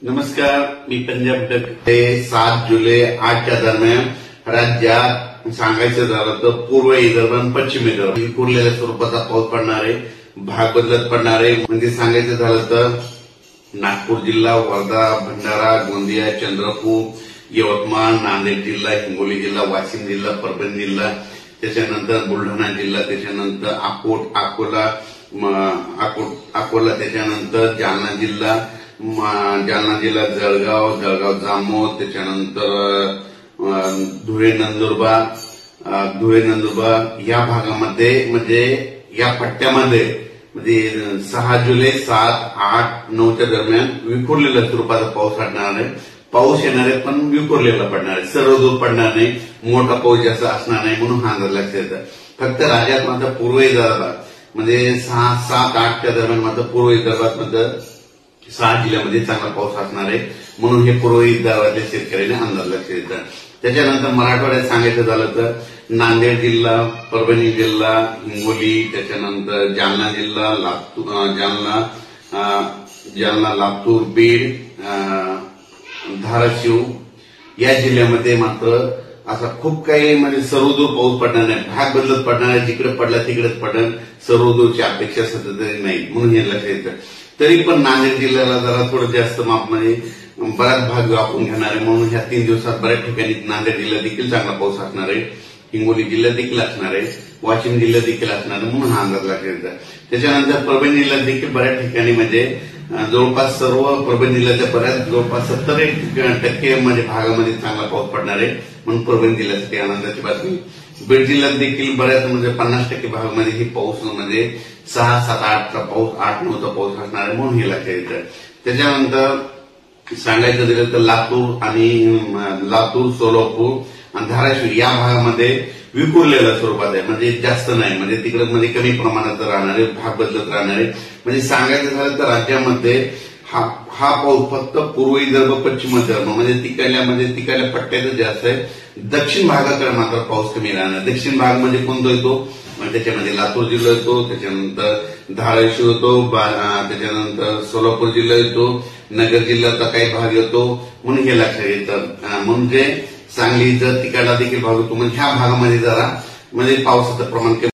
नमस्कार, मी पंजाब डक. 7 जुलै 8च्या दरम्यान राज्यात सांगायचं झालं तर पूर्व विदर्भ आणि पश्चिम विदर्भ विखुरलेल्या स्वरूपाचा पाऊस पडणार आहे. भाग बदलत पडणार आहे. म्हणजे सांगायचं झालं तर नागपूर जिल्हा, वर्धा, भंडारा, गोंदिया, चंद्रपूर, यवतमाळ, नांदेड जिल्हा, हिंगोली जिल्हा, वाशिम जिल्हा, परभणी जिल्हा, त्याच्यानंतर बुलढाणा जिल्हा, त्याच्यानंतर अकोला, त्याच्यानंतर जालना जिल्हा, जळगाव जामोद, त्याच्यानंतर धुळे नंदुरबार या भागामध्ये म्हणजे या पट्ट्यामध्ये म्हणजे 6 जुलै 7, 8, 9च्या दरम्यान विखुरलेल्या स्वरूपाचा पाऊस पडणार आहे. पाऊस येणार आहे पण विखुरलेला पडणार आहे. सर्वदूर पडणार नाही. मोठा पाऊस जास्त असणार नाही म्हणून हा अंदाज लक्षात येतं. फक्त राज्यात मात्र पूर्व विदर्भात म्हणजे 6, 7, 8च्या दरम्यान मात्र पूर्व विदर्भात मात्र 6 जिल्ह्यामध्ये चांगला पाऊस असणार आहे म्हणून हे पूर्व विदर्भातल्या शेतकऱ्यांना अंदाज लक्षात येतं. त्याच्यानंतर मराठवाड्यात सांगायचं झालं तर नांदेड जिल्हा, परभणी जिल्हा, हिंगोली, त्याच्यानंतर जालना जिल्हा, लातूर, बीड, धाराशिव या जिल्ह्यामध्ये मात्र असा खूप काही म्हणजे सर्वदूर पाऊस पडणार नाही. भाग बदलत पडणार आहे. जिकडे पडला तिकडेच पडेल. सर्वदूरची अपेक्षा सध्या तरी नाही म्हणून हे लक्षात येतं. तरी पण नांदेड जिल्ह्याला जरा थोडं जास्त मापमध्ये बराच भाग व्यापून घेणार आहे म्हणून ह्या 3 दिवसात बऱ्याच ठिकाणी नांदेड जिल्ह्यात देखील चांगला पाऊस असणार आहे. हिंगोली जिल्ह्यात देखील असणार आहे. वाशिम जिल्ह्यात देखील असणार आहे म्हणून हा अंदाज लक्षात येतो. त्याच्यानंतर परभणी जिल्ह्यात देखील बऱ्याच ठिकाणी म्हणजे जवळपास सर्व परभणी जिल्ह्याच्या बऱ्याच जवळपास 70% म्हणजे भागामध्ये चांगला पाऊस पडणार आहे म्हणून परभणी जिल्ह्यासाठी आनंदाची बातमी. बीड जिल्ह्यात देखील बऱ्याच म्हणजे 50% भागामध्ये ही पाऊस म्हणजे 6, 7, 8चा पाऊस, 8, 9चा पाऊस असणार आहे म्हणून हे लक्षात येतं. त्याच्यानंतर सांगायचं झालं तर लातूर, सोलापूर आणि धाराशिव या भागामध्ये विखुरलेल्या स्वरूपात आहे. म्हणजे जास्त नाही म्हणजे तिकडे मध्ये कमी प्रमाणात राहणार आहे. भाग बदलत राहणार आहे. म्हणजे सांगायचं झालं तर राज्यामध्ये हा पाऊस फक्त पूर्व विदर्भ, पश्चिम विदर्भ म्हणजे तिकडल्या पट्ट्यातच जास्त आहे. दक्षिण भागाकडे मात्र पाऊस कमी राहणार. दक्षिण भाग म्हणजे कोणता येतो त्याच्यामध्ये लातूर जिल्हा येतो, त्याच्यानंतर धाराशिव येतो, त्याच्यानंतर सोलापूर जिल्हा येतो, नगर जिल्ह्याचा काही भाग येतो म्हणून हे लक्षात येतं. म्हणजे सांगलीचं तिकडला देखील भाग येतो. म्हणजे ह्या भागामध्ये जरा म्हणजे पावसाचं प्रमाण